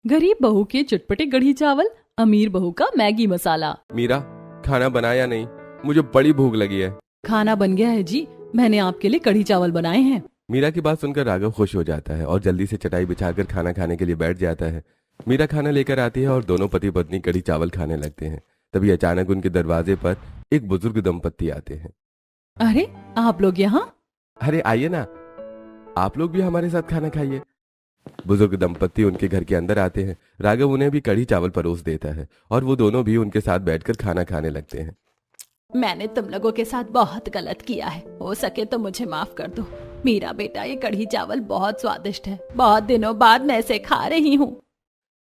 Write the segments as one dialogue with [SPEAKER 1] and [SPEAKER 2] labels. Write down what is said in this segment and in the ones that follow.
[SPEAKER 1] गरीब बहू के चटपटे कढ़ी चावल, अमीर बहू का मैगी मसाला।
[SPEAKER 2] मीरा, खाना बनाया नहीं, मुझे बड़ी भूख लगी है।
[SPEAKER 1] खाना बन गया है जी, मैंने आपके लिए कढ़ी चावल बनाए हैं।
[SPEAKER 2] मीरा की बात सुनकर राघव खुश हो जाता है और जल्दी से चटाई बिछाकर खाना खाने के लिए बैठ जाता है। मीरा खाना लेकर आती है और दोनों पति पत्नी कढ़ी चावल खाने लगते हैं। तभी अचानक उनके दरवाजे पर एक बुजुर्ग दंपत्ति आते हैं।
[SPEAKER 1] अरे, आप लोग यहाँ?
[SPEAKER 2] अरे आइए ना, आप लोग भी हमारे साथ खाना खाइए। बुजुर्ग दंपत्ति उनके घर के अंदर आते हैं। राघव उन्हें भी कढ़ी चावल परोस देता है और वो दोनों भी उनके साथ बैठकर खाना खाने लगते हैं।
[SPEAKER 1] मैंने तुम लोगों के साथ बहुत गलत किया है, हो सके तो मुझे माफ कर दो। मेरा बेटा, ये कढ़ी चावल बहुत स्वादिष्ट है, बहुत दिनों बाद मैं इसे खा रही हूँ।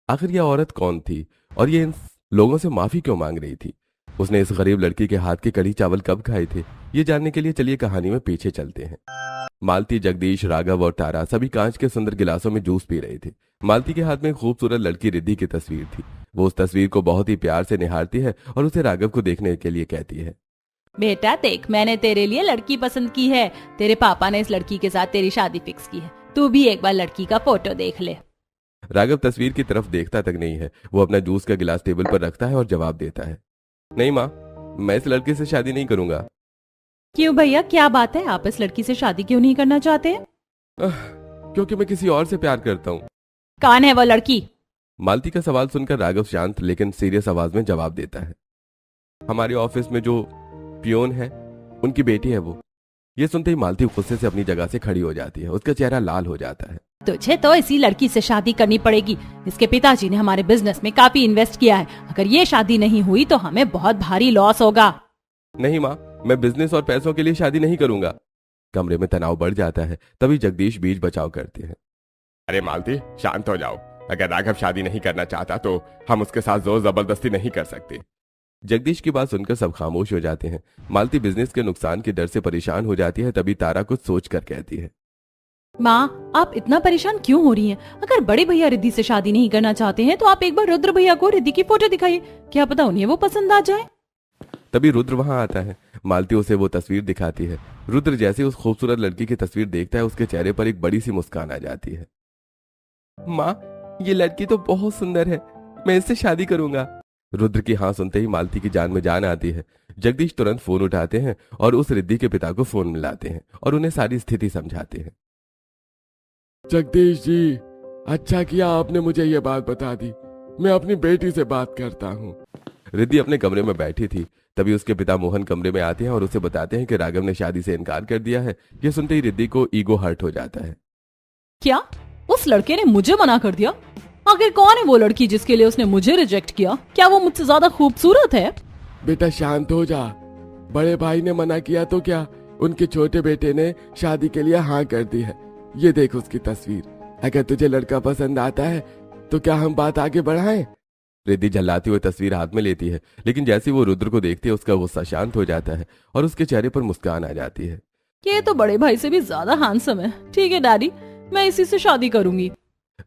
[SPEAKER 2] आखिर यह औरत कौन थी और ये इन लोगों से माफी क्यों मांग रही थी? उसने इस गरीब लड़की के हाथ के कढ़ी चावल कब खाए थे? ये जानने के लिए चलिए कहानी में पीछे चलते हैं। मालती, जगदीश, राघव और तारा सभी कांच के सुंदर गिलासों में जूस पी रहे थे। मालती के हाथ में एक खूबसूरत लड़की रिद्धि की तस्वीर थी। वो उस तस्वीर को बहुत ही प्यार से निहारती है और उसे राघव को देखने के लिए कहती है,
[SPEAKER 1] बेटा देख, मैंने तेरे लिए लड़की पसंद की है। तेरे पापा ने इस लड़की के साथ तेरी शादी फिक्स की है। तू भी एक बार लड़की का फोटो देख ले।
[SPEAKER 2] राघव तस्वीर की तरफ देखता तक नहीं है। वो अपना जूस का गिलास टेबल पर रखता है और जवाब देता है, नहीं माँ, मैं इस लड़के से शादी नहीं करूंगा।
[SPEAKER 1] क्यों भैया, क्या बात है? आप इस लड़की से शादी क्यों नहीं करना चाहते?
[SPEAKER 2] क्योंकि मैं किसी और से प्यार करता हूँ।
[SPEAKER 1] कौन है वो लड़की?
[SPEAKER 2] मालती का सवाल सुनकर राघव शांत लेकिन सीरियस आवाज में जवाब देता है, हमारे ऑफिस में जो पियोन है, उनकी बेटी है वो। ये सुनते ही मालती गुस्से से अपनी जगह से खड़ी हो जाती है। उसका चेहरा लाल हो जाता है।
[SPEAKER 1] तुझे तो इसी लड़की से शादी करनी पड़ेगी। इसके पिताजी ने हमारे बिजनेस में काफी इन्वेस्ट किया है। अगर ये शादी नहीं हुई तो हमें बहुत भारी लॉस होगा।
[SPEAKER 2] नहीं माँ, मैं बिजनेस और पैसों के लिए शादी नहीं करूंगा। कमरे में तनाव बढ़ जाता है। तभी जगदीश बीच बचाव करते हैं।
[SPEAKER 3] अरे मालती, शांत हो जाओ। अगर राघव शादी नहीं करना चाहता तो हम उसके साथ जोर जबरदस्ती नहीं कर सकते।
[SPEAKER 2] जगदीश की बात सुनकर सब खामोश हो जाते हैं। मालती बिजनेस के नुकसान के डर से परेशान हो जाती है। तभी तारा कुछ सोच कर कहती है,
[SPEAKER 1] माँ, आप इतना परेशान क्यों हो रही हैं? अगर बड़े भैया रिद्धि से शादी नहीं करना चाहते हैं तो आप एक बार रुद्र भैया को रिद्धि की फोटो दिखाइए, क्या पता उन्हें वो पसंद आ जाए।
[SPEAKER 2] तभी रुद्र वहां आता है। मालती उसे वो तस्वीर दिखाती है। रुद्र जैसे उस खूबसूरत लड़की की तस्वीर देखता है, उसके चेहरे पर एक बड़ी सी मुस्कान आ जाती है। माँ, ये लड़की तो बहुत सुंदर है, मैं इससे शादी करूंगा। रुद्र की हाँ सुनते ही मालती की जान में जान आती है। जगदीश तुरंत फोन उठाते हैं और उस रिद्धि के पिता को फोन मिलाते हैं और उन्हें सारी स्थिति समझाते हैं।
[SPEAKER 3] जगदीश जी, अच्छा किया आपने मुझे ये बात बता दी। मैं अपनी बेटी से बात करता हूँ।
[SPEAKER 2] रिद्धि अपने कमरे में बैठी थी। तभी उसके पिता मोहन कमरे में आते हैं और उसे बताते हैं कि राघव ने शादी से इनकार कर दिया है। ये सुनते ही रिद्धि को ईगो हर्ट हो जाता है।
[SPEAKER 1] क्या उस लड़के ने मुझे मना कर दिया? आखिर कौन है वो लड़की जिसके लिए उसने मुझे रिजेक्ट किया? क्या वो मुझसे ज्यादा खूबसूरत है?
[SPEAKER 3] बेटा शांत हो जा। बड़े भाई ने मना किया तो क्या, उनके छोटे बेटे ने शादी के लिए हाँ कर दी है। ये देख उसकी तस्वीर। अगर तुझे लड़का पसंद आता है तो क्या हम बात आगे बढ़ाएं?
[SPEAKER 2] रिद्धि झल्लाती हुई तस्वीर हाथ में लेती है, लेकिन जैसे वो रुद्र को देखती है उसका गुस्सा शांत हो जाता है और उसके चेहरे पर मुस्कान आ जाती है।
[SPEAKER 1] ये तो बड़े भाई से भी ज्यादा हैंडसम है। ठीक है डैडी, मैं इसी से शादी करूंगी।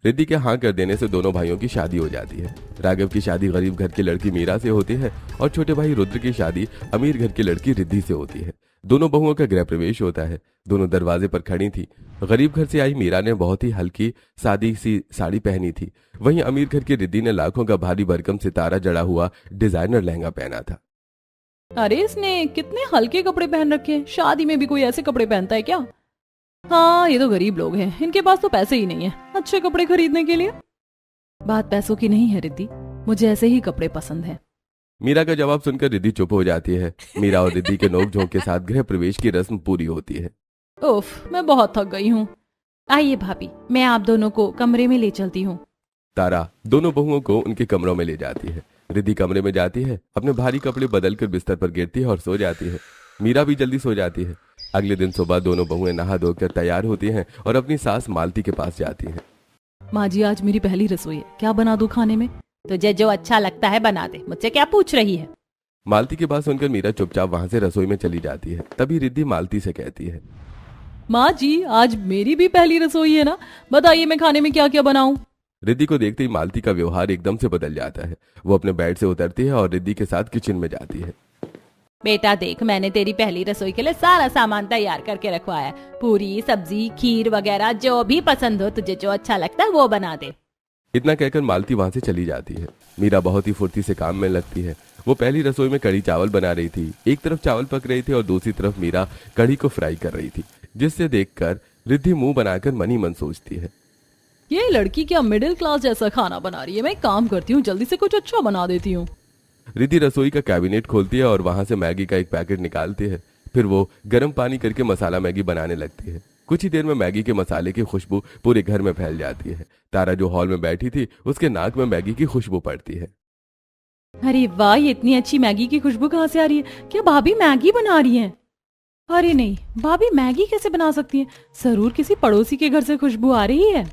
[SPEAKER 2] रिद्धि के हाँ कर देने से दोनों भाइयों की शादी हो जाती है। राघव की शादी गरीब घर की लड़की मीरा से होती है और छोटे भाई रुद्र की शादी अमीर घर की लड़की रिद्धि से होती है। दोनों बहुओं का गृह प्रवेश होता है। दोनों दरवाजे पर खड़ी थी। गरीब घर से आई मीरा ने बहुत ही हल्की सादी सी साड़ी पहनी थी। वहीं अमीर घर की रिद्धि ने लाखों का भारी भरकम सितारा जड़ा हुआ डिजाइनर लहंगा पहना था।
[SPEAKER 1] अरे, इसने कितने हल्के कपड़े पहन रखे हैं। शादी में भी कोई ऐसे कपड़े पहनता है क्या? हाँ, ये तो गरीब लोग हैं, इनके पास तो पैसे ही नहीं है अच्छे कपड़े खरीदने के लिए। बात पैसों की नहीं है रिद्धि, मुझे ऐसे ही कपड़े पसंद हैं।
[SPEAKER 2] मीरा का जवाब सुनकर रिद्धि चुप हो जाती है। मीरा और रिद्धि के नोक-झोंक के साथ गृह प्रवेश की रस्म पूरी होती है।
[SPEAKER 1] उफ, मैं बहुत थक गई हूँ। आइए भाभी, मैं आप दोनों को कमरे में ले चलती हूँ।
[SPEAKER 2] तारा दोनों बहुओं को उनके कमरों में ले जाती है। रिद्धि कमरे में जाती है, अपने भारी कपड़े बदलकर बिस्तर पर गिरती है और सो जाती है। मीरा भी जल्दी सो जाती है। अगले दिन सुबह दोनों बहुएं नहा धोकर तैयार होती हैं और अपनी सास मालती के पास जाती हैं।
[SPEAKER 1] माँ जी, आज मेरी पहली रसोई है, क्या बना दूं खाने में? तुझे जो अच्छा लगता है बना दे, मुझसे क्या पूछ रही है?
[SPEAKER 2] मालती की बात सुनकर मीरा चुपचाप वहां से रसोई में चली जाती है। तभी रिद्धि मालती से कहती है,
[SPEAKER 1] माँ जी, आज मेरी भी पहली रसोई है ना, बताइए मैं खाने में क्या क्या बनाऊं?
[SPEAKER 2] रिद्धि को देखते ही मालती का व्यवहार एकदम से बदल जाता है। वो अपने बेड से उतरती है और रिद्धि के साथ किचन में जाती है।
[SPEAKER 1] बेटा देख, मैंने तेरी पहली रसोई के लिए सारा सामान तैयार करके रखवाया है। पूरी, सब्जी, खीर वगैरह जो भी पसंद हो, तुझे जो अच्छा लगता है वो बना दे।
[SPEAKER 2] इतना कहकर मालती वहां से चली जाती है। मीरा बहुत ही फुर्ती से काम में लगती है। वो पहली रसोई में कढ़ी चावल बना रही थी। एक तरफ चावल पक रहे थे और दूसरी तरफ मीरा कढ़ी को फ्राई कर रही थी, जिससे देखकर रिद्धि मुंह बनाकर मन ही मन सोचती है,
[SPEAKER 1] ये लड़की क्या मिडिल क्लास जैसा खाना बना रही है। मैं एक काम करती हूँ, जल्दी से कुछ अच्छा बना देती हूँ।
[SPEAKER 2] रिद्धि रसोई का कैबिनेट खोलती है और वहां से मैगी का एक पैकेट निकालती है। फिर वो गर्म पानी करके मसाला मैगी बनाने लगती है। कुछ ही देर में मैगी के मसाले की खुशबू पूरे घर में फैल जाती है। तारा जो हॉल में बैठी थी, उसके नाक में मैगी की खुशबू पड़ती है।
[SPEAKER 1] अरे वाह, ये इतनी अच्छी मैगी की खुशबू कहाँ से आ रही है? क्या भाभी मैगी बना रही हैं? अरे नहीं, भाभी मैगी कैसे बना सकती हैं? जरूर किसी पड़ोसी के घर से खुशबू आ रही है।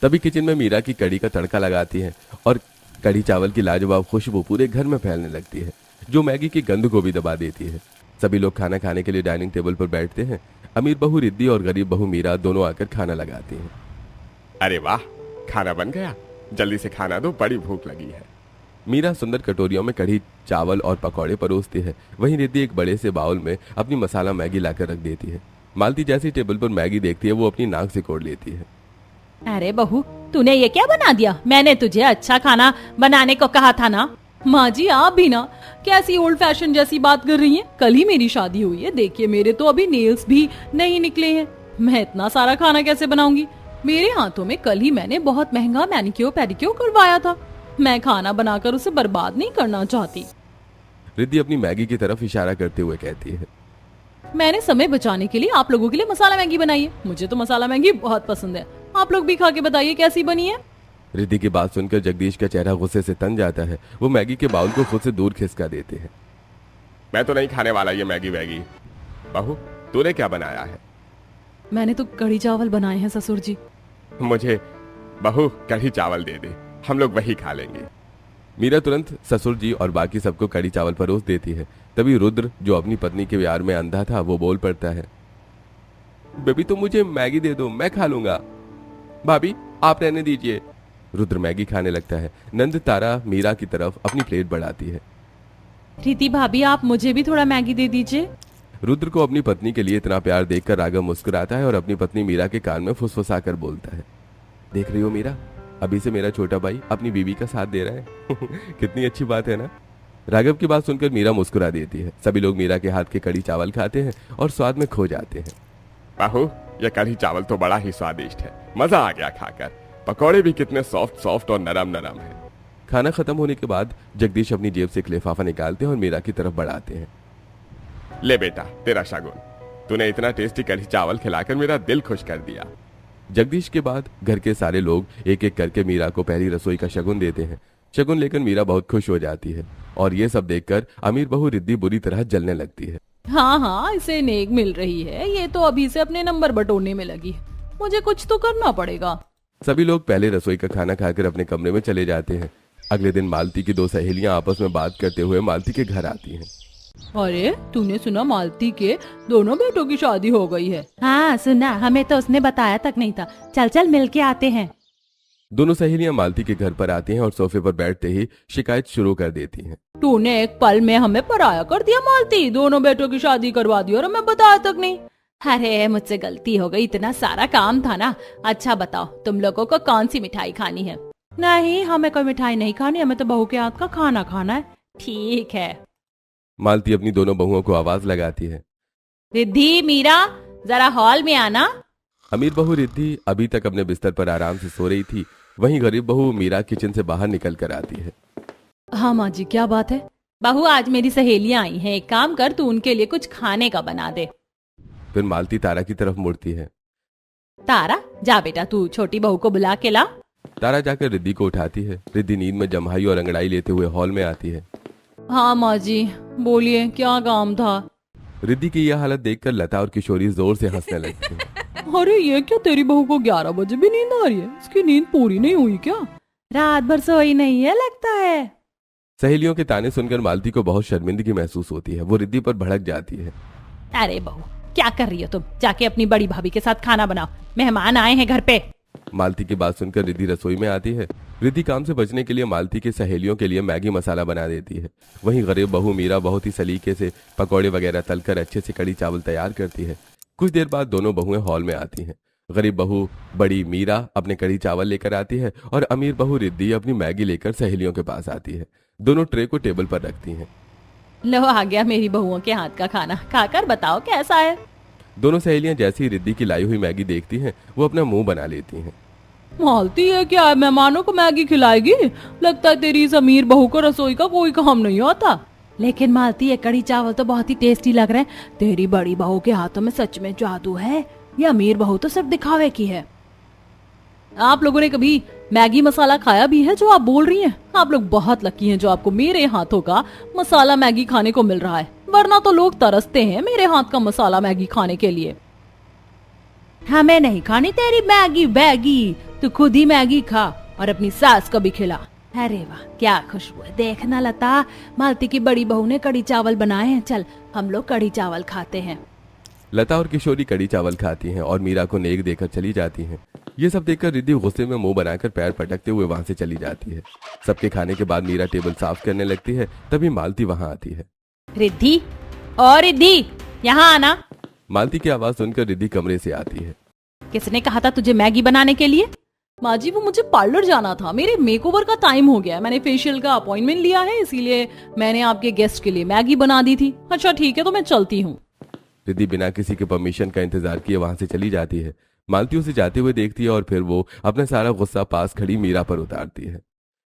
[SPEAKER 2] तभी किचन में मीरा की कढ़ी का तड़का लगाती है और कढ़ी चावल की लाजवाब खुशबू पूरे घर में फैलने लगती है, जो मैगी की गंध को भी दबा देती है। सभी लोग खाना खाने के लिए डाइनिंग टेबल पर बैठते हैं। अमीर बहू रिद्धि और गरीब बहू मीरा दोनों आकर खाना लगाती हैं।
[SPEAKER 3] अरे वाह, खाना बन गया, जल्दी से खाना दो, बड़ी भूख लगी है।
[SPEAKER 2] मीरा सुंदर कटोरियों में कढ़ी चावल और पकौड़े परोसती है। वहीं रिद्धि एक बड़े से बाउल में अपनी मसाला मैगी लाकर रख देती है। मालती जैसी टेबल पर मैगी देखती है, वो अपनी नाक से कोड़ लेती है।
[SPEAKER 1] अरे बहू, तूने ये क्या बना दिया? मैंने तुझे अच्छा खाना बनाने को कहा था ना। माँ जी, आप भी ना कैसी ओल्ड फैशन जैसी बात कर रही हैं? कल ही मेरी शादी हुई है, देखिए मेरे तो अभी नेल्स भी नहीं निकले हैं। मैं इतना सारा खाना कैसे बनाऊंगी? मेरे हाथों में कल ही मैंने बहुत महंगा मैनिक्योर पेडिक्योर करवाया था। मैं खाना बनाकर उसे बर्बाद नहीं करना चाहती।
[SPEAKER 2] रिद्धि अपनी मैगी की तरफ इशारा करते हुए कहती है,
[SPEAKER 1] मैंने समय बचाने के लिए आप लोगों के लिए मसाला मैगी बनाई है। मुझे तो मसाला मैगी बहुत पसंद है। आप लोग भी खा के बताइए कैसी बनी है।
[SPEAKER 2] रिद्धि की बात सुनकर जगदीश का चेहरा गुस्से से तन जाता है। वो मैगी के बाउल को खुद से दूर खिसका देते हैं।
[SPEAKER 3] मैं तो नहीं खाने वाला ये मैगी वैगी। बहू, तूने क्या बनाया है?
[SPEAKER 1] मैंने तो कढ़ी चावल बनाए हैं ससुर जी।
[SPEAKER 3] मुझे बहू कढ़ी चावल दे दे, हम लोग वही खा लेंगे।
[SPEAKER 2] मीरा तुरंत ससुर जी और बाकी सबको कढ़ी चावल परोस देती है। तभी रुद्र, जो अपनी पत्नी के प्यार में अंधा था, वो बोल पड़ता है, बेबी तुम मुझे मैगी दे दो, मैं खा लूंगा। भाभी आप रहने दीजिए। रुद्र मैगी खाने लगता है। नंद तारा मीरा की तरफ अपनी प्लेट बढ़ाती है।
[SPEAKER 1] रीति भाभी, आप मुझे भी थोड़ा मैगी दे दीजिए।
[SPEAKER 2] रुद्र को अपनी पत्नी के लिए इतना प्यार देखकर राघव मुस्कुराता है और अपनी पत्नी मीरा के कान में फुसफुसाकर बोलता है, देख रही हो मीरा, अभी से मेरा छोटा भाई अपनी बीवी का साथ दे रहा है। कितनी अच्छी बात है ना। राघव की बात सुनकर मीरा मुस्कुरा देती है। सभी लोग मीरा के हाथ के कढ़ी चावल खाते हैं और स्वाद में खो जाते हैं।
[SPEAKER 3] बहू, ये कढ़ी चावल तो बड़ा ही स्वादिष्ट है, मजा आ गया खाकर। पकौड़े भी कितने सॉफ्ट सॉफ्ट और नरम नरम है।
[SPEAKER 2] खाना खत्म होने के बाद जगदीश अपनी जेब से एक लिफाफा निकालते हैं और मीरा की तरफ बढ़ाते हैं।
[SPEAKER 3] ले बेटा, तेरा शगुन। तूने इतना टेस्टी कढ़ी चावल खिलाकर मेरा दिल खुश कर दिया।
[SPEAKER 2] जगदीश के बाद घर के सारे लोग एक एक करके मीरा को पहली रसोई का शगुन देते हैं। शगुन लेकर मीरा बहुत खुश हो जाती है और ये सब देखकर अमीर बहू रिद्धि बुरी तरह जलने लगती है।
[SPEAKER 1] हाँ हाँ, इसे नेक मिल रही है, ये तो अभी से अपने नंबर बटोरने में लगी। मुझे कुछ तो करना पड़ेगा।
[SPEAKER 2] सभी लोग पहले रसोई का खाना खाकर अपने कमरे में चले जाते हैं। अगले दिन मालती की दो सहेलियां आपस में बात करते हुए मालती के घर आती हैं।
[SPEAKER 1] अरे तूने सुना मालती के दोनों बेटों की शादी हो गई है?
[SPEAKER 4] हाँ सुना, हमें तो उसने बताया तक नहीं था। चल चल मिल के आते हैं।
[SPEAKER 2] दोनों सहेलियां मालती के घर पर आती हैं और सोफे पर बैठते ही शिकायत शुरू कर देती हैं।
[SPEAKER 1] तूने एक पल में हमें पराया कर दिया मालती, दोनों बेटों की शादी करवा दी और हमें बताया तक नहीं।
[SPEAKER 4] अरे मुझसे गलती हो गई, इतना सारा काम था ना। अच्छा बताओ, तुम लोगों को कौन सी मिठाई खानी है?
[SPEAKER 1] नहीं, हमें कोई मिठाई नहीं खानी, हमें तो बहू के हाथ का खाना खाना है।
[SPEAKER 4] ठीक है।
[SPEAKER 2] मालती अपनी दोनों बहुओं को आवाज लगाती है,
[SPEAKER 4] रिद्धि, मीरा, जरा हॉल में आना।
[SPEAKER 2] अमीर बहू रिद्धि अभी तक अपने बिस्तर पर आराम से सो रही थी। वहीं गरीब बहू मीरा किचन से बाहर निकल कर आती है।
[SPEAKER 1] हाँ माँ जी, क्या बात है?
[SPEAKER 4] बहू, आज मेरी सहेलियां आई हैं, एक काम कर, तू उनके लिए कुछ खाने का बना दे।
[SPEAKER 2] फिर मालती तारा की तरफ मुड़ती है।
[SPEAKER 4] तारा, जा बेटा, तू छोटी बहू को बुला के ला।
[SPEAKER 2] तारा जाकर रिद्धि को उठाती है। रिद्धि नींद में जम्हाई और अंगड़ाई लेते हुए हॉल में आती है।
[SPEAKER 1] हाँ माँ जी, बोलिए क्या काम था?
[SPEAKER 2] रिद्धि की यह हालत देखकर लता और किशोरी जोर से हंसने लगती हैं।
[SPEAKER 1] अरे ये क्या, तेरी बहू को 11 बजे भी नींद आ रही है? इसकी नींद पूरी नहीं हुई क्या?
[SPEAKER 4] रात भर सोई नहीं है लगता है।
[SPEAKER 2] सहेलियों के ताने सुनकर मालती को बहुत शर्मिंदगी महसूस होती है। वो रिद्धि पर भड़क जाती है।
[SPEAKER 4] अरे बहू, क्या कर रही हो तुम? जाके अपनी बड़ी भाभी के साथ खाना बनाओ, मेहमान आए हैं घर पे।
[SPEAKER 2] मालती की बात सुनकर रिद्धि रसोई में आती है। रिद्धि काम से बचने के लिए मालती की सहेलियों के लिए मैगी मसाला बना देती है। वहीं गरीब बहू मीरा बहुत ही सलीके से पकौड़े वगैरह तलकर अच्छे से कढ़ी चावल तैयार करती है। कुछ देर बाद दोनों बहुएं हॉल में आती हैं। गरीब बहू बड़ी मीरा अपने कड़ी चावल लेकर आती है और अमीर बहू रिद्धि अपनी मैगी लेकर सहेलियों के पास आती है। दोनों ट्रे को टेबल पर रखती हैं।
[SPEAKER 4] लो आ गया मेरी बहुओं के हाथ का खाना, खाकर बताओ कैसा है।
[SPEAKER 2] दोनों सहेलियां जैसे ही रिद्धि की लाई हुई मैगी देखती हैं वो अपना मुंह बना लेती हैं।
[SPEAKER 1] मालती है क्या मेहमानों को मैगी खिलाएगी? लगता है तेरी इस अमीर बहू को रसोई का कोई काम नहीं आता।
[SPEAKER 4] लेकिन मालती है कड़ी चावल तो बहुत ही टेस्टी लग रहे हैं। तेरी बड़ी बहू के हाथों में सच में जादू है, ये अमीर बहू तो सिर्फ दिखावे की है।
[SPEAKER 1] आप लोगों ने कभी मैगी मसाला खाया भी है जो आप बोल रही हैं? आप लोग बहुत लकी हैं जो आपको मेरे हाथों का मसाला मैगी खाने को मिल रहा है, वरना तो लोग तरसते हैं मेरे हाथ का मसाला मैगी खाने के लिए।
[SPEAKER 4] हमें नहीं खानी तेरी मैगी बैगी, तू खुद ही मैगी खा और अपनी सास को भी खिला। अरे वाह क्या खुशबू है, देखना लता मालती की बड़ी बहू ने कड़ी चावल बनाए हैं, चल हम लोग कड़ी चावल खाते हैं।
[SPEAKER 2] लता और किशोरी कड़ी चावल खाती हैं और मीरा को नेक देकर चली जाती हैं। ये सब देखकर रिद्धि गुस्से में मुंह बनाकर पैर पटकते हुए वहां से चली जाती है। सबके खाने के बाद मीरा टेबल साफ करने लगती है, तभी मालती वहां आती है।
[SPEAKER 4] रिद्धि और रिद्धि यहाँ आना।
[SPEAKER 2] मालती की आवाज सुनकर रिद्धि कमरे से आती है।
[SPEAKER 4] किसने कहा था तुझे मैगी बनाने के लिए?
[SPEAKER 1] माँ जी वो मुझे पार्लर जाना था, मेरे मेकओवर का टाइम हो गया है, मैंने फेशियल का अपॉइंटमेंट लिया है, इसीलिए मैंने आपके गेस्ट के लिए मैगी बना दी थी। अच्छा ठीक है तो मैं चलती हूँ।
[SPEAKER 2] रिद्धि बिना किसी के परमिशन का इंतजार किए वहां से चली जाती है। मालती उसे जाते हुए देखती है और फिर वो अपना सारा गुस्सा पास खड़ी मीरा पर उतारती है।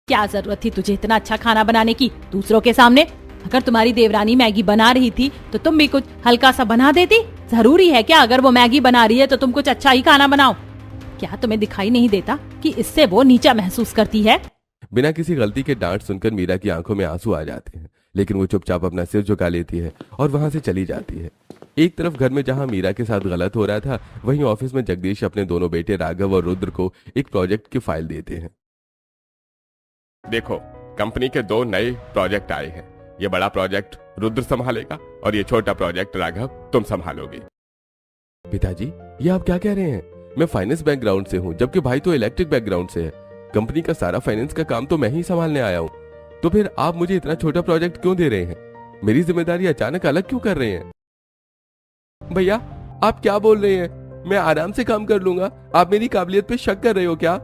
[SPEAKER 4] क्या जरूरत थी तुझे इतना अच्छा खाना बनाने की दूसरों के सामने? अगर तुम्हारी देवरानी मैगी बना रही थी तो तुम भी कुछ हल्का सा बना देती। जरूरी है क्या अगर वो मैगी बना रही है तो तुम कुछ अच्छा ही खाना बनाओ? क्या तुम्हें दिखाई नहीं देता कि इससे वो नीचा महसूस करती है?
[SPEAKER 2] बिना किसी गलती के डांट सुनकर मीरा की आंखों में आंसू आ जाते हैं, लेकिन वो चुपचाप अपना सिर झुका लेती है और वहां से चली जाती है। एक तरफ घर में जहां मीरा के साथ गलत हो रहा था, वहीं ऑफिस में जगदीश अपने दोनों बेटे राघव और रुद्र को एक प्रोजेक्ट की फाइल देते हैं।
[SPEAKER 3] देखो कंपनी के 2 नए प्रोजेक्ट आए हैं। ये बड़ा प्रोजेक्ट रुद्र संभालेगा और ये छोटा प्रोजेक्ट राघव तुम संभालोगे।
[SPEAKER 2] पिताजी ये आप क्या कह रहे हैं? मैं फाइनेंस बैकग्राउंड से हूँ, जबकि भाई तो इलेक्ट्रिक बैकग्राउंड से है। कंपनी का सारा फाइनेंस का काम तो मैं ही संभालने आया हूँ, तो फिर आप मुझे इतना छोटा प्रोजेक्ट क्यों दे रहे हैं? मेरी जिम्मेदारी अचानक अलग क्यों कर रहे हैं? भैया आप क्या बोल रहे हैं? मैं आराम से काम कर लूंगा, आप मेरी काबिलियत पे शक कर रहे हो क्या?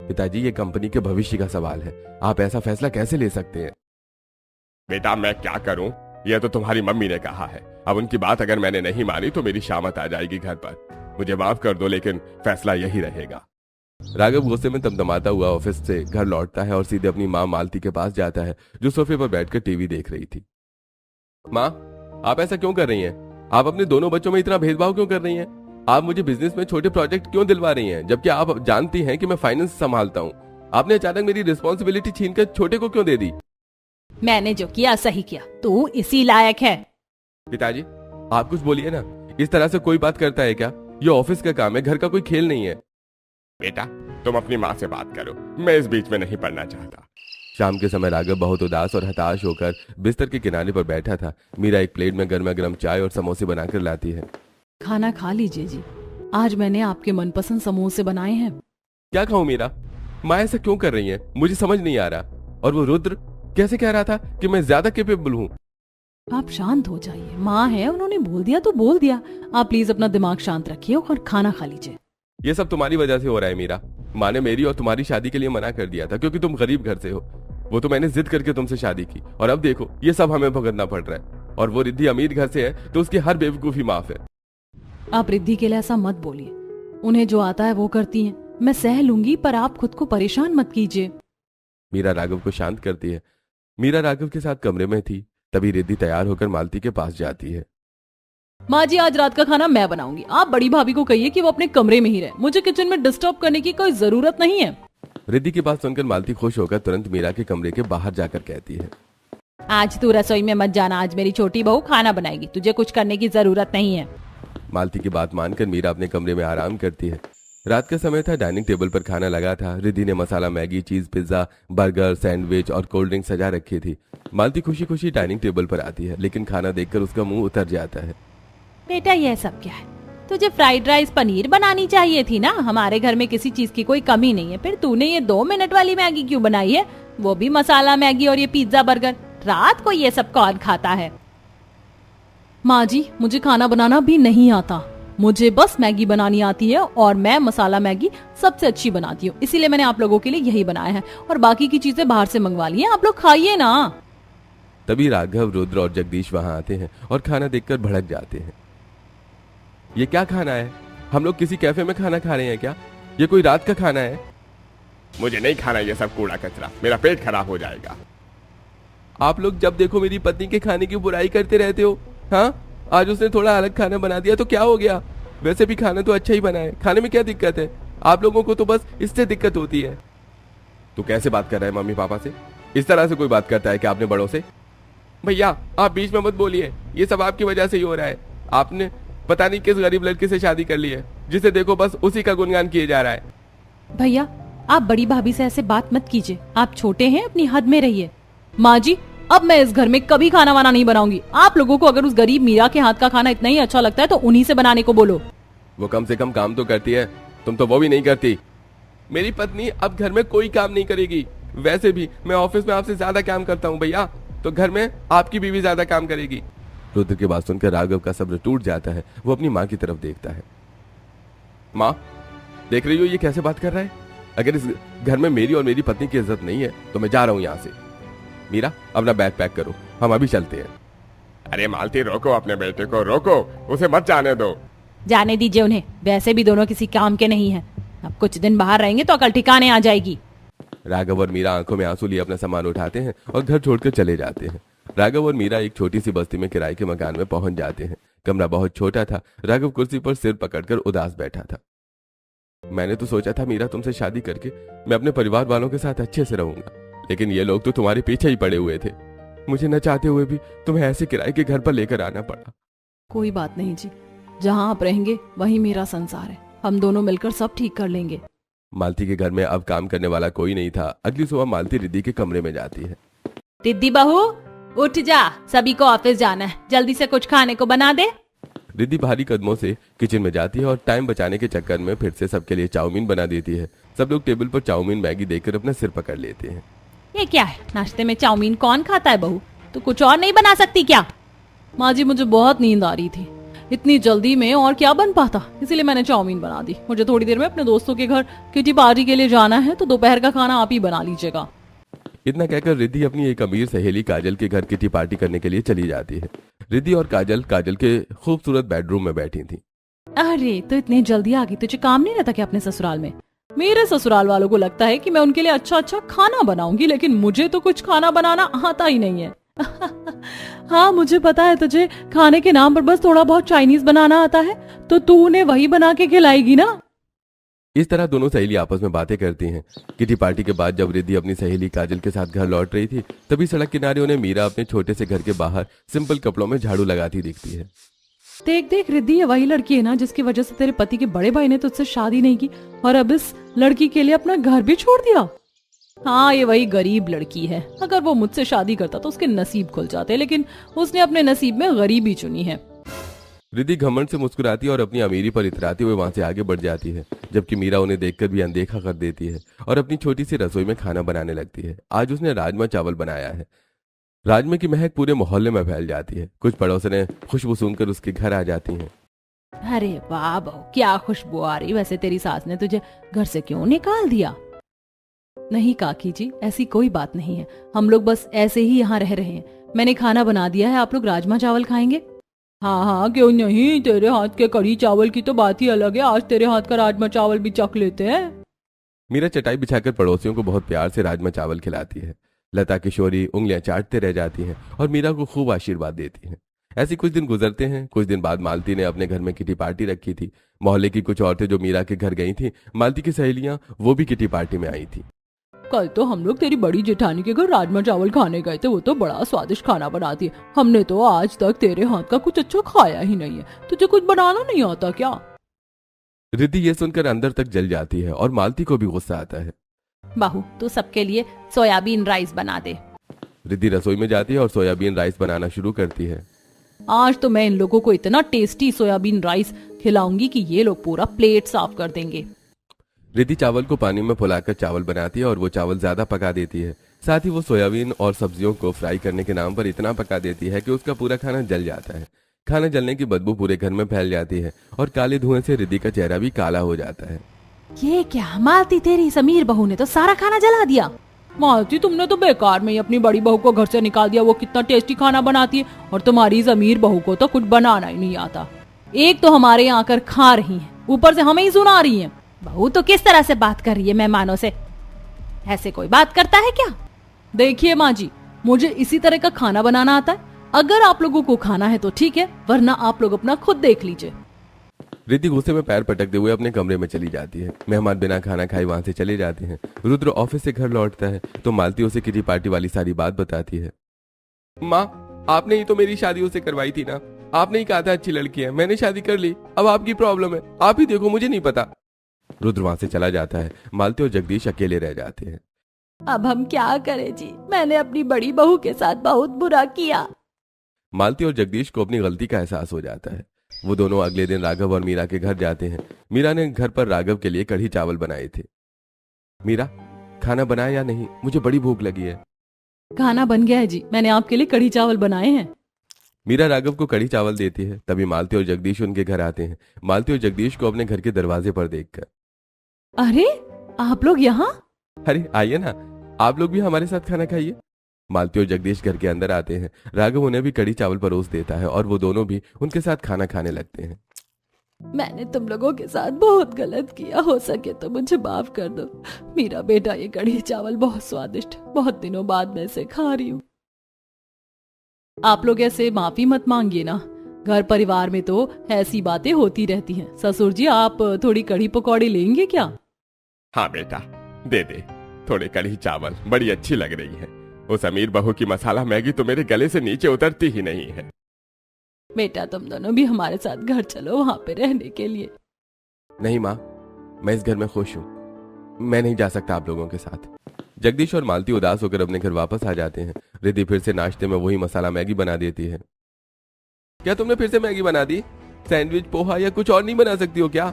[SPEAKER 2] पिताजी ये कंपनी के भविष्य का सवाल है, आप ऐसा फैसला कैसे ले सकते हैं?
[SPEAKER 3] बेटा मैं क्या करूं, यह तो तुम्हारी मम्मी ने कहा है। अब उनकी बात अगर मैंने नहीं मानी तो मेरी शामत आ जाएगी घर पर। मुझे माफ कर दो लेकिन फैसला यही रहेगा।
[SPEAKER 2] राघव गुस्से में तमतमाता हुआ ऑफिस से घर लौटता है और सीधे अपनी माँ मालती के पास जाता है, जो सोफे पर बैठकर टीवी देख रही थी। माँ आप ऐसा क्यों कर रही हैं? आप अपने दोनों बच्चों में इतना भेदभाव क्यों कर रही हैं? आप मुझे बिजनेस में छोटे प्रोजेक्ट क्यों दिलवा रही हैं, जबकि आप जानती हैं कि मैं फाइनेंस संभालता हूँ? आपने अचानक मेरी रिस्पॉन्सिबिलिटी छीनकर छोटे को क्यों दे दी?
[SPEAKER 4] मैंने जो किया सही किया, तू इसी लायक है।
[SPEAKER 2] पिताजी आप कुछ बोलिए ना, इस तरह से कोई बात करता है क्या? ये ऑफिस का काम है, घर का कोई खेल नहीं है।
[SPEAKER 3] बेटा तुम अपनी माँ से बात करो, मैं इस बीच में नहीं पढ़ना चाहता।
[SPEAKER 2] शाम के समय राघव बहुत उदास और हताश होकर बिस्तर के किनारे पर बैठा था। मीरा एक प्लेट में गर्मा गर्म चाय और समोसे बनाकर लाती है।
[SPEAKER 1] खाना खा लीजिए जी, आज मैंने आपके मनपसंद समोसे बनाए हैं।
[SPEAKER 2] क्या खाऊं मीरा? माँ ऐसा क्यों कर रही है, मुझे समझ नहीं आ रहा। और वो रुद्र कैसे कह रहा था कि मैं ज्यादा कैपेबल हूँ?
[SPEAKER 1] आप शांत हो जाइए, माँ है, उन्होंने बोल दिया तो बोल दिया। आप प्लीज अपना दिमाग शांत रखिए और खाना खा लीजिए।
[SPEAKER 2] ये सब तुम्हारी वजह से हो रहा है मीरा। माँ ने मेरी और तुम्हारी शादी के लिए मना कर दिया था क्योंकि तुम गरीब घर से हो। वो तो मैंने जिद करके तुमसे शादी की और अब देखो ये सब हमें भुगतना पड़ रहा है। और वो रिद्धि अमीर घर से है तो उसकी हर बेवकूफी माफ है।
[SPEAKER 1] आप रिद्धि के लिए ऐसा मत बोलिए, उन्हें जो आता है वो करती हैं। मैं सह लूंगी, पर आप खुद को परेशान मत कीजिए।
[SPEAKER 2] मीरा राघव को शांत करती है। मीरा राघव के साथ कमरे में थी, तभी रिद्धि तैयार होकर मालती के पास जाती है।
[SPEAKER 1] माँ जी आज रात का खाना मैं बनाऊंगी, आप बड़ी भाभी को कहिए कि वो अपने कमरे में ही रहे, मुझे किचन में डिस्टर्ब करने की कोई जरूरत नहीं है।
[SPEAKER 2] रिद्धि की बात सुनकर मालती खुश होकर तुरंत मीरा के कमरे के बाहर जाकर कहती है,
[SPEAKER 4] आज तू रसोई में मत जाना, आज मेरी छोटी बहू खाना बनाएगी, तुझे कुछ करने की जरूरत नहीं है।
[SPEAKER 2] मालती की बात मानकर मीरा अपने कमरे में आराम करती है। रात का समय था, डाइनिंग टेबल पर खाना लगा था। रिद्धि ने मसाला Maggi, cheese pizza, burger, sandwich और कोल्ड ड्रिंक सजा रखी थी। मालती खुशी खुशी डाइनिंग टेबल पर आती है, लेकिन खाना देखकर उसका मुंह उतर जाता है।
[SPEAKER 4] बेटा ये सब क्या है? तुझे फ्राइड राइस पनीर बनानी चाहिए थी ना, हमारे घर में किसी चीज की कोई कमी नहीं है, फिर तूने ये 2 मिनट वाली मैगी क्यों बनाई है, वो भी मसाला मैगी और ये पिज्जा बर्गर। रात को ये सब कौन खाता है?
[SPEAKER 1] माँ जी मुझे खाना बनाना भी नहीं आता। मुझे बस मैगी बनानी आती है और मैं मसाला मैगी सबसे अच्छी बनाती हूँ, इसीलिए मैंने आप लोगों के लिए यही बनाया है और बाकी की चीजें बाहर से मंगवा ली हैं, आप लोग खाइए ना।
[SPEAKER 2] तभी राघव, रुद्र और जगदीश वहां आते हैं और खाना देखकर भड़क जाते हैं। ये क्या खाना है? हम लोग किसी कैफे में खाना खा रहे हैं क्या? ये कोई रात का खाना है?
[SPEAKER 3] मुझे नहीं खाना ये सब कूड़ा कचरा, मेरा पेट खराब हो जाएगा।
[SPEAKER 2] आप लोग जब देखो मेरी पत्नी के खाने की बुराई करते रहते हो। हाँ, आज उसने थोड़ा अलग खाना बना दिया तो क्या हो गया? वैसे भी खाना तो अच्छा ही बना है, खाने में क्या दिक्कत है? आप लोगों को तो बस इससे दिक्कत होती है। तू कैसे बात कर रहा है मम्मी पापा से? इस तरह से कोई बात करता है क्या अपने बड़ों से? भैया आप बीच में मत बोलिए, ये सब आपकी वजह से ही हो रहा है। आपने पता नहीं किस गरीब लड़के से शादी कर ली है, जिसे देखो बस उसी का गुणगान किए जा रहा है।
[SPEAKER 4] भैया आप बड़ी भाभी से ऐसे बात मत कीजिए, आप छोटे हैं, अपनी हद में रहिए।
[SPEAKER 1] माँ जी, अब मैं इस घर में कभी खाना वाना नहीं बनाऊंगी। आप लोगों को अगर उस गरीब मीरा के हाथ का खाना इतना ही अच्छा लगता है तो उन्हीं से बनाने को बोलो।
[SPEAKER 2] वो कम से कम काम तो करती है, तुम तो वो भी नहीं करती। मेरी पत्नी अब घर में कोई काम नहीं करेगी। वैसे भी मैं ऑफिस में आपसे ज्यादा काम करता हूँ भैया, तो घर में आपकी बीवी ज्यादा काम करेगी। रुद्र की बात सुनकर राघव का सब्र टूट जाता है। वो अपनी माँ की तरफ देखता है। माँ, देख रही हो ये कैसे बात कर रहा है? अगर इस घर में मेरी और मेरी पत्नी की इज्जत नहीं है तो मैं जा रहा हूँ यहाँ से। मीरा, अपना बैग पैक करो, हम अभी चलते हैं।
[SPEAKER 3] अरे मालती रोको, अपने बेटे को रोको, उसे मत जाने दो।
[SPEAKER 4] जाने दीजिए उन्हें, वैसे भी दोनों किसी काम के नहीं हैं। अब कुछ दिन बाहर रहेंगे तो अकल ठिकाने आ जाएगी।
[SPEAKER 2] राघव और मीरा आंखों में आंसू लिए अपना सामान उठाते हैं और घर छोड़कर चले जाते हैं। राघव और मीरा एक छोटी सी बस्ती में किराए के मकान में पहुंच जाते हैं। कमरा बहुत छोटा था। राघव कुर्सी पर सिर पकड़कर उदास बैठा था। मैंने तो सोचा था मीरा, तुमसे शादी करके मैं अपने परिवार वालों के साथ अच्छे से रहूंगा, लेकिन ये लोग तो तुम्हारे पीछे ही पड़े हुए थे। मुझे न चाहते हुए भी तुम्हें ऐसे किराए के घर पर लेकर आना पड़ा।
[SPEAKER 1] कोई बात नहीं जी, जहाँ आप रहेंगे वही मेरा संसार है, हम दोनों मिलकर सब ठीक कर लेंगे।
[SPEAKER 2] मालती के घर में अब काम करने वाला कोई नहीं था। अगली सुबह मालती रिद्धि के कमरे में जाती है।
[SPEAKER 4] रिद्धि बहू उठ जा, सभी को ऑफिस जाना है, जल्दी से कुछ खाने को बना दे।
[SPEAKER 2] रिद्धि भारी कदमों से किचन में जाती है और टाइम बचाने के चक्कर में फिर से सबके लिए चाउमीन बना देती है। सब लोग टेबल पर चाउमीन मैगी देखकर अपना सिर पकड़ लेते हैं।
[SPEAKER 4] ये क्या है, नाश्ते में चाउमीन कौन खाता है बहू? तो कुछ और नहीं बना सकती क्या?
[SPEAKER 1] माँ जी, मुझे बहुत नींद आ रही थी, इतनी जल्दी में और क्या बन पाता, इसीलिए मैंने चाउमीन बना दी। मुझे थोड़ी देर में अपने दोस्तों के घर किटी पार्टी के लिए जाना है, तो दोपहर का खाना आप ही बना लीजिएगा।
[SPEAKER 2] इतना कहकर रिद्धि अपनी एक अमीर सहेली काजल के घर किटी पार्टी करने के लिए चली जाती है। रिद्धि और काजल के खूबसूरत बेडरूम में बैठी थी।
[SPEAKER 4] अरे तो इतने जल्दी आ गई, तुझे काम नहीं रहता क्या अपने ससुराल में?
[SPEAKER 1] मेरे ससुराल वालों को लगता है कि मैं उनके लिए अच्छा अच्छा खाना बनाऊंगी, लेकिन मुझे तो कुछ खाना बनाना आता ही नहीं है। हाँ, मुझे पता है तुझे खाने के नाम पर बस थोड़ा बहुत चाइनीज बनाना आता है, तो तू उन्हें वही बना के खिलाएगी ना।
[SPEAKER 2] इस तरह दोनों सहेली आपस में बातें करती हैं। किटी पार्टी के बाद जब रिद्धि अपनी सहेली काजल के साथ घर लौट रही थी, तभी सड़क किनारे उन्हें मीरा अपने छोटे से घर के बाहर सिंपल कपड़ों में झाड़ू लगाती दिखती है।
[SPEAKER 1] देख देख रिद्धि, ये वही लड़की है ना जिसकी वजह से तेरे पति के बड़े भाई ने तुझसे शादी नहीं की और अब इस लड़की के लिए अपना घर भी छोड़ दिया। हाँ, ये वही गरीब लड़की है। अगर वो मुझसे शादी करता तो उसके नसीब खुल जाते, लेकिन उसने अपने नसीब में गरीबी चुनी है।
[SPEAKER 2] रिद्धि घमंड से मुस्कुराती है और अपनी अमीरी पर इतराते हुए वहां से आगे बढ़ जाती है, जबकि मीरा उन्हें देखकर भी अनदेखा कर देती है और अपनी छोटी सी रसोई में खाना बनाने लगती है। आज उसने राजमा चावल बनाया है। राजमे की महक पूरे मोहल्ले में फैल जाती है। कुछ पड़ोसनें खुशबू सुनकर उसके घर आ जाती हैं।
[SPEAKER 4] अरे वाह बहू, क्या खुशबू आ रही। वैसे तेरी सास ने तुझे घर से क्यों निकाल दिया?
[SPEAKER 1] नहीं काकी जी, ऐसी कोई बात नहीं है, हम लोग बस ऐसे ही यहाँ रह रहे हैं। मैंने खाना बना दिया है, आप लोग राजमा चावल खाएंगे? हाँ हाँ, क्यों नहीं, तेरे हाथ के कढ़ी चावल की तो बात ही अलग है। आज तेरे हाथ का राजमा चावल भी चख लेते हैं।
[SPEAKER 2] मीरा चटाई बिछाकर पड़ोसियों को बहुत प्यार से राजमा चावल खिलाती है। लता किशोरी उंगलियां चाटते रह जाती हैं और मीरा को खूब आशीर्वाद देती हैं। ऐसे कुछ दिन गुजरते हैं। कुछ दिन बाद मालती ने अपने घर में किटी पार्टी रखी थी। मोहल्ले की कुछ औरतें जो मीरा के घर गई थी, मालती की सहेलियां, वो भी किटी पार्टी में आई थी।
[SPEAKER 1] कल तो हम लोग तेरी बड़ी जेठानी के घर राजमा चावल खाने गए थे, वो तो बड़ा स्वादिष्ट खाना बनाती है। हमने तो आज तक तेरे हाथ का कुछ अच्छा खाया ही नहीं है। तुझे कुछ बनाना नहीं आता क्या?
[SPEAKER 2] रिद्धि ये सुनकर अंदर तक जल जाती है और मालती को भी गुस्सा आता है।
[SPEAKER 4] बहू तू सबके लिए सोयाबीन राइस बना दे।
[SPEAKER 2] रिद्धि रसोई में जाती है और सोयाबीन राइस बनाना शुरू करती है।
[SPEAKER 1] आज तो मैं इन लोगों को इतना टेस्टी सोयाबीन राइस खिलाऊंगी कि ये लोग पूरा प्लेट साफ कर देंगे।
[SPEAKER 2] रिद्धि चावल को पानी में फुलाकर चावल बनाती है और वो चावल ज्यादा पका देती है। साथ ही वो सोयाबीन और सब्जियों को फ्राई करने के नाम पर इतना पका देती है कि उसका पूरा खाना जल जाता है। खाना जलने की बदबू पूरे घर में फैल जाती है और काले धुएं से रिद्धि का चेहरा भी काला हो जाता है।
[SPEAKER 4] ये क्या मालती, तेरी समीर बहू ने तो सारा खाना जला दिया।
[SPEAKER 1] मालती, तुमने तो बेकार में ही अपनी बड़ी बहू को घर से निकाल दिया। वो कितना टेस्टी खाना बनाती है, और तुम्हारी जमीर बहू को तो कुछ बनाना ही नहीं आता। एक तो हमारे यहाँ आकर खा रही है, ऊपर से हमें ही सुना रही है।
[SPEAKER 4] बहू तो किस तरह से बात कर रही है मेहमानों से? ऐसे कोई बात करता है क्या?
[SPEAKER 1] देखिए माँ जी, मुझे इसी तरह का खाना बनाना आता है। अगर आप लोगों को खाना है तो ठीक है, वरना आप लोग अपना खुद देख लीजिए।
[SPEAKER 2] रिद्धि गुस्से में पैर पटकते हुए अपने कमरे में चली जाती है। मेहमान बिना खाना खाए वहां से चले जाते हैं। रुद्र ऑफिस से घर लौटता है तो मालती उसे किटी पार्टी वाली सारी बात बताती है। माँ, आपने ही तो मेरी शादी उसे करवाई थी ना। आपने ही कहा था अच्छी लड़की है, मैंने शादी कर ली। अब आपकी प्रॉब्लम है, आप ही देखो, मुझे नहीं पता। रुद्र वहां से चला जाता है। मालती और जगदीश अकेले रह जाते हैं।
[SPEAKER 4] अब हम क्या करें जी, मैंने अपनी बड़ी बहू के साथ बहुत बुरा किया।
[SPEAKER 2] मालती और जगदीश को अपनी गलती का एहसास हो जाता है। वो दोनों अगले दिन राघव और मीरा के घर जाते हैं। मीरा ने घर पर राघव के लिए कढ़ी चावल बनाए थे। मीरा, खाना बनाया या नहीं? मुझे बड़ी भूख लगी है।
[SPEAKER 1] खाना बन गया है जी, मैंने आपके लिए कढ़ी चावल बनाए हैं।
[SPEAKER 2] मीरा राघव को कढ़ी चावल देती है। तभी मालती और जगदीश उनके घर आते हैं। मालती और जगदीश को अपने घर के दरवाजे पर देखकर,
[SPEAKER 1] अरे आप लोग यहाँ?
[SPEAKER 2] अरे आइए ना, आप लोग भी हमारे साथ खाना खाइए। मालती और जगदीश घर के अंदर आते हैं। राघव उन्हें भी कढ़ी चावल परोस देता है और वो दोनों भी उनके साथ खाना खाने लगते हैं।
[SPEAKER 1] मैंने तुम लोगों के साथ बहुत गलत किया, हो सके तो मुझे माफ कर दो। मेरा बेटा, ये कढ़ी चावल बहुत स्वादिष्ट, बहुत दिनों बाद मैं इसे खा रही हूँ। आप लोग ऐसे माफी मत मांगिए ना, घर परिवार में तो ऐसी बातें होती रहती हैं। ससुर जी, आप थोड़ी कढ़ी पकौड़ी लेंगे क्या?
[SPEAKER 3] हाँ बेटा, दे दे थोड़े कढ़ी चावल, बड़ी अच्छी लग रही है। उस अमीर बहू की मसाला मैगी तो मेरे गले से नीचे उतरती ही नहीं है।
[SPEAKER 1] बेटा, तुम दोनों भी हमारे साथ घर चलो, वहां पे रहने के लिए।
[SPEAKER 2] नहीं माँ, मैं इस घर में खुश हूँ, मैं नहीं जा सकता आप लोगों के साथ। जगदीश और मालती उदास होकर अपने घर वापस आ जाते हैं। रिद्धि फिर से नाश्ते में वही मसाला मैगी बना देती है। क्या तुमने फिर से मैगी बना दी? सैंडविच, पोहा या कुछ और नहीं बना सकती हो क्या?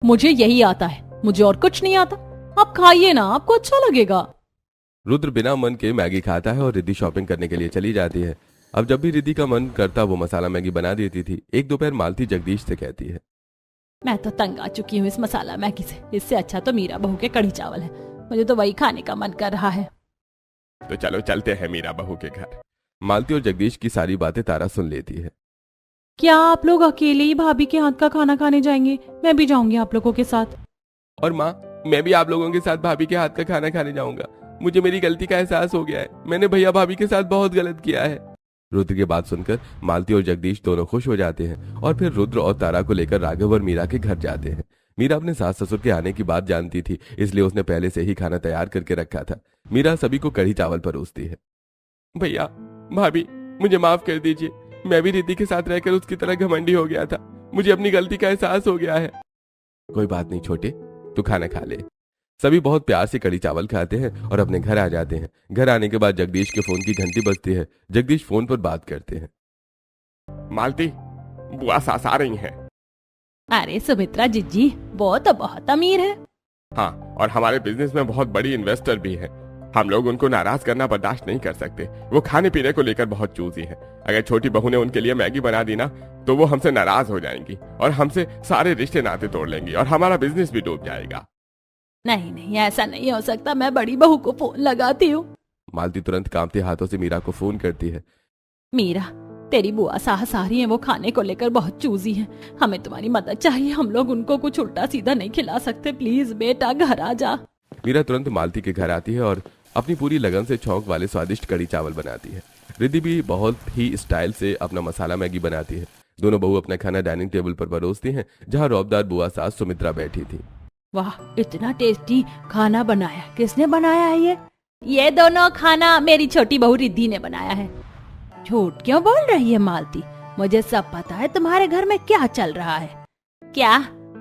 [SPEAKER 1] मुझे यही आता है, मुझे और कुछ नहीं आता। आप खाइए ना, आपको अच्छा लगेगा।
[SPEAKER 2] रुद्र बिना मन के मैगी खाता है और रिद्धि शॉपिंग करने के लिए चली जाती है। अब जब भी रिद्धि का मन करता वो मसाला मैगी बना देती थी। एक दोपहर मालती जगदीश से कहती है,
[SPEAKER 4] मैं तो तंग आ चुकी हूँ इस मसाला मैगी से। इससे अच्छा तो मीरा बहू के कढ़ी चावल है, मुझे तो वही खाने का मन कर रहा है।
[SPEAKER 3] तो चलो चलते हैं मीरा बहू के घर।
[SPEAKER 2] मालती और जगदीश की सारी बातें तारा सुन लेती है।
[SPEAKER 1] क्या आप लोग अकेले ही भाभी के हाथ का खाना खाने जाएंगे? मैं भी जाऊंगी आप लोगों के साथ।
[SPEAKER 2] और माँ, मैं भी आप लोगों के साथ भाभी के हाथ का खाना खाने जाऊंगा। मुझे मेरी गलती का एहसास हो गया है, मैंने भैया भाभी के साथ बहुत गलत किया है। रुद्र की बात सुनकर मालती और जगदीश दोनों खुश हो जाते हैं और फिर रुद्र और तारा को लेकर राघव और मीरा के घर जाते हैं। मीरा अपने सास ससुर के आने की बात जानती थी, इसलिए उसने पहले से ही खाना तैयार करके रखा था। मीरा सभी को कढ़ी चावल परोसती है।
[SPEAKER 3] भैया भाभी, मुझे माफ कर दीजिए, मैं भी रिद्धि के साथ रहकर उसकी तरह घमंडी हो गया था। मुझे अपनी गलती का एहसास हो गया है।
[SPEAKER 2] कोई बात नहीं छोटे, तू खाना खा ले। सभी बहुत प्यार से कढ़ी चावल खाते हैं और अपने घर आ जाते हैं। घर आने के बाद जगदीश के फोन की घंटी बजती है। जगदीश फोन पर बात करते हैं।
[SPEAKER 3] मालती, बुआ सास आ रही हैं।
[SPEAKER 4] अरे सुमित्रा जीजी, वो तो बहुत अमीर है।
[SPEAKER 3] हाँ, और हमारे बिजनेस में बहुत बड़ी इन्वेस्टर भी है। हम लोग उनको नाराज करना बर्दाश्त नहीं कर सकते। वो खाने पीने को लेकर बहुत चूजी है। अगर छोटी बहू ने उनके लिए मैगी बना दी ना, तो वो हमसे नाराज हो जाएंगी और हमसे सारे रिश्ते नाते तोड़ लेंगी और हमारा बिजनेस भी डूब जाएगा।
[SPEAKER 4] नहीं नहीं, ऐसा नहीं हो सकता, मैं बड़ी बहू को फोन लगाती हूँ।
[SPEAKER 2] मालती तुरंत कांपते हाथों से मीरा को फोन करती है।
[SPEAKER 4] मीरा, तेरी बुआ साहस आ रही है, वो खाने को लेकर बहुत चूजी है। हमें तुम्हारी मदद चाहिए, हम लोग उनको कुछ उल्टा सीधा नहीं खिला सकते। प्लीज बेटा, घर आ जा।
[SPEAKER 2] मीरा तुरंत मालती के घर आती है और अपनी पूरी लगन से छौंक वाले स्वादिष्ट कढ़ी चावल बनाती है। रिद्धि भी बहुत ही स्टाइल से अपना मसाला मैगी बनाती है। दोनों बहू अपना खाना डाइनिंग टेबल पर परोसती हैं, जहां रौबदार बुआ सास सुमित्रा बैठी थी।
[SPEAKER 4] वाह, इतना टेस्टी खाना बनाया, किसने बनाया है ये दोनों खाना मेरी छोटी बहू रिद्धि ने बनाया है। झूठ क्यों बोल रही है मालती? मुझे सब पता है तुम्हारे घर में क्या चल रहा है। क्या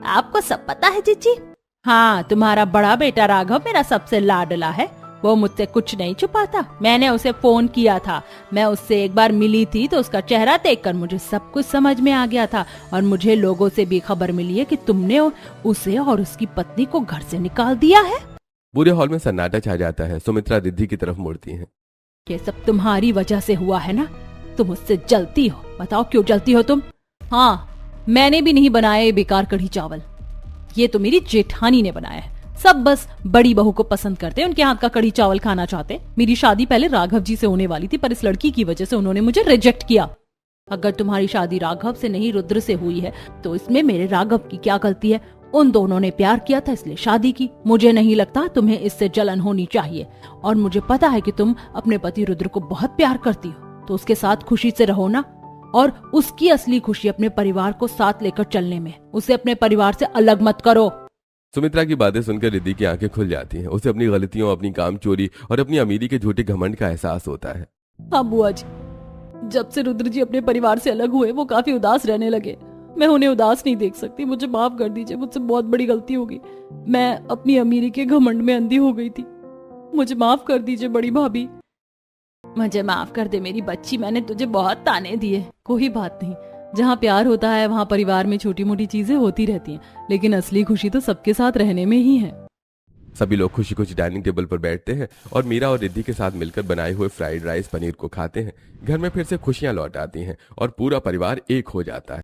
[SPEAKER 4] आपको सब पता है जीजी? हाँ, तुम्हारा बड़ा बेटा राघव मेरा सबसे लाडला है। वो मुझसे कुछ नहीं छुपाता। मैंने उसे फोन किया था, मैं उससे एक बार मिली थी तो उसका चेहरा देखकर मुझे सब कुछ समझ में आ गया था। और मुझे लोगों से भी खबर मिली है कि तुमने उसे और उसकी पत्नी को घर से निकाल दिया है।
[SPEAKER 2] पूरे हॉल में सन्नाटा छा जाता है। सुमित्रा रिद्धि की तरफ मुड़ती है।
[SPEAKER 4] ये सब तुम्हारी वजह से हुआ है ना? तुम उससे जलती हो। बताओ क्यों जलती हो तुम? हाँ, मैंने भी नहीं बनाया ये बेकार कढ़ी चावल, ये तो मेरी जेठानी ने बनाया है। सब बस बड़ी बहू को पसंद करते, उनके हाथ का कढ़ी चावल खाना चाहते। मेरी शादी पहले राघव जी से होने वाली थी, पर इस लड़की की वजह से उन्होंने मुझे रिजेक्ट किया। अगर तुम्हारी शादी राघव से नहीं रुद्र से हुई है तो इसमें मेरे राघव की क्या गलती है? उन दोनों ने प्यार किया था इसलिए शादी की। मुझे नहीं लगता तुम्हें इससे जलन होनी चाहिए, और मुझे पता है कि तुम अपने पति रुद्र को बहुत प्यार करती हो, तो उसके साथ खुशी से रहो ना। और उसकी असली खुशी अपने परिवार को साथ लेकर चलने में, उसे अपने परिवार से अलग मत करो।
[SPEAKER 2] सुमित्रा की बातें सुनकर रिद्धि की आंखें खुल जाती हैं। उसे अपनी गलतियों, अपनी काम चोरी और अपनी अमीरी के झूठे घमंड का एहसास होता है।
[SPEAKER 1] हाँ बुआ जी, जब से रुद्र जी अपने परिवार से अलग हुए वो काफी उदास रहने लगे। मैं उन्हें उदास नहीं देख सकती, मुझे माफ कर दीजिए, मुझसे बहुत बड़ी गलती हो गई। मैं अपनी अमीरी के घमंड में अंधी हो गई थी, मुझे माफ कर दीजिए बड़ी भाभी।
[SPEAKER 4] मुझे माफ कर दे मेरी बच्ची, मैंने तुझे बहुत ताने दिए।
[SPEAKER 1] कोई बात नहीं, जहाँ प्यार होता है वहाँ परिवार में छोटी मोटी चीजें होती रहती हैं, लेकिन असली खुशी तो सबके साथ रहने में ही है।
[SPEAKER 2] सभी लोग खुशी खुशी डाइनिंग टेबल पर बैठते हैं और मीरा और रिद्धि के साथ मिलकर बनाए हुए फ्राइड राइस पनीर को खाते हैं। घर में फिर से खुशियां लौट आती हैं और पूरा परिवार एक हो जाता है।